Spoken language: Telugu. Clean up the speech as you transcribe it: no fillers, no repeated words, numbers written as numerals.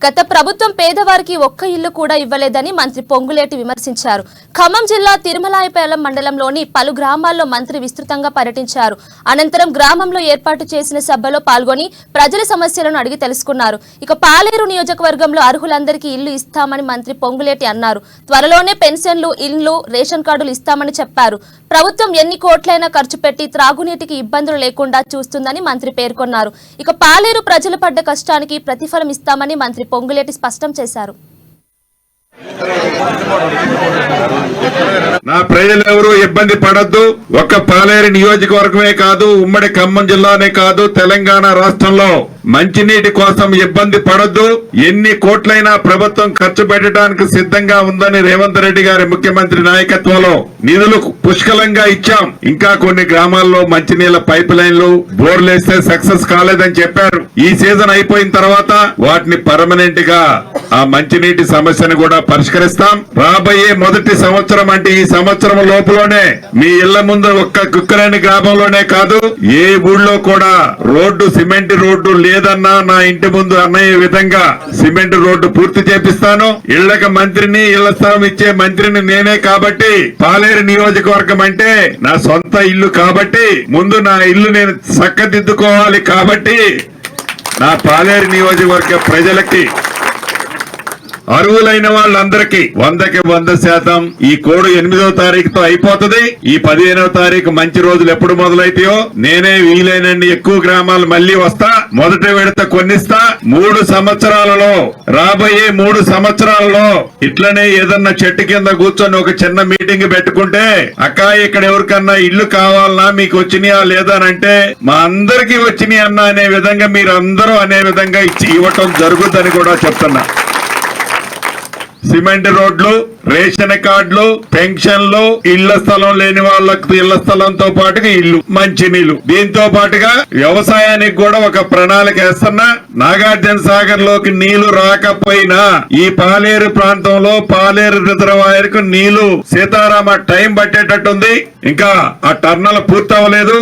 గత ప్రభుత్వం పేదవారికి ఒక్క ఇల్లు కూడా ఇవ్వలేదని మంత్రి పొంగులేటి విమర్శించారు. ఖమ్మం జిల్లా తిరుమలాయపాలెం మండలంలోని పలు గ్రామాల్లో మంత్రి విస్తృతంగా పర్యటించారు. అనంతరం గ్రామంలో ఏర్పాటు చేసిన సభలో పాల్గొని ప్రజల సమస్యలను అడిగి తెలుసుకున్నారు. ఇక పాలేరు నియోజకవర్గంలో అర్హులందరికీ ఇల్లు ఇస్తామని మంత్రి పొంగులేటి అన్నారు. త్వరలోనే పెన్షన్లు, ఇల్లు, రేషన్ కార్డులు ఇస్తామని చెప్పారు. ప్రభుత్వం ఎన్ని కోట్లైనా ఖర్చు పెట్టి త్రాగునీటికి ఇబ్బందులు లేకుండా చూస్తుందని మంత్రి పేర్కొన్నారు. ఇక పాలేరు ప్రజలు పడ్డ కష్టానికి ప్రతిఫలం ఇస్తామని మంత్రి పొంగులేటి స్పష్టం చేశారు. నా ప్రజలెవరూ ఇబ్బంది పడద్దు. ఒక్క పాలేరు నియోజకవర్గమే కాదు, ఉమ్మడి ఖమ్మం జిల్లానే కాదు, తెలంగాణ రాష్ట్రంలో మంచినీటి కోసం ఇబ్బంది పడద్దు. ఎన్ని కోట్లైనా ప్రభుత్వం ఖర్చు పెట్టడానికి సిద్ధంగా ఉందని రేవంత్ రెడ్డి గారి ముఖ్యమంత్రి నాయకత్వంలో నిధులు పుష్కలంగా ఇచ్చాం. ఇంకా కొన్ని గ్రామాల్లో మంచినీళ్ల పైప్ లైన్లు, బోర్లేస్తే సక్సెస్ కాలేదని చెప్పారు. ఈ సీజన్ అయిపోయిన తర్వాత వాటిని పర్మనెంట్ గా ఆ మంచినీటి సమస్యను కూడా పరిష్కరిస్తాం. రాబోయే మొదటి సంవత్సరం అంటే ఈ సంవత్సరం లోపులోనే మీ ఇళ్ల ముందు ఒక్క కుక్కలేని గ్రామంలోనే కాదు, ఏ ఊళ్ళో కూడా రోడ్డు, సిమెంట్ రోడ్డు లేదన్నా నా ఇంటి ముందు అన్నయ్య విధంగా సిమెంట్ రోడ్డు పూర్తి చేపిస్తాను. ఇళ్లకు మంత్రిని, ఇళ్ల స్థలం ఇచ్చే మంత్రిని నేనే కాబట్టి, పాలేరు నియోజకవర్గం అంటే నా సొంత ఇల్లు కాబట్టి, ముందు నా ఇల్లు నేను చక్కదిద్దుకోవాలి కాబట్టి, నా పాలేరు నియోజకవర్గ ప్రజలకి, అర్హులైన వాళ్ళందరికీ 100కి 100% ఈ కోడ్ 8వ తారీఖుతో అయిపోతుంది. ఈ 15వ తారీఖు మంచి రోజులు ఎప్పుడు మొదలైతాయో నేనే వీలైనన్ని ఎక్కువ గ్రామాలు మళ్లీ వస్తా. మొదటి విడత కొన్నిస్తా. 3 సంవత్సరాలలో, రాబోయే 3 సంవత్సరాలలో ఇట్లనే ఏదన్నా చెట్టు కింద కూర్చొని ఒక చిన్న మీటింగ్ పెట్టుకుంటే, అక్క ఇక్కడ ఎవరికన్నా ఇల్లు కావాలన్నా మీకు వచ్చినాయా లేదా అంటే, మా అందరికీ వచ్చినాయి అన్న అనే విధంగా మీరు అందరూ అనే విధంగా ఇవ్వటం జరుగుతుందని కూడా చెప్తున్నా. సిమెంట్ రోడ్లు, రేషన్ కార్డులు, పెన్షన్లు, ఇళ్ల స్థలం లేని వాళ్ళకు ఇళ్ల స్థలంతో పాటుగా ఇల్లు, మంచినీళ్లు, దీంతో పాటుగా వ్యవసాయానికి కూడా ఒక ప్రణాళిక వేస్తున్నా. నాగార్జున సాగర్ లోకి నీళ్లు రాకపోయినా ఈ పాలేరు ప్రాంతంలో పాలేరు రిజర్వాయర్ కు నీళ్లు సీతారామ టైం పట్టేటట్టుంది. ఇంకా ఆ టర్నల్ పూర్తి అవ్వలేదు.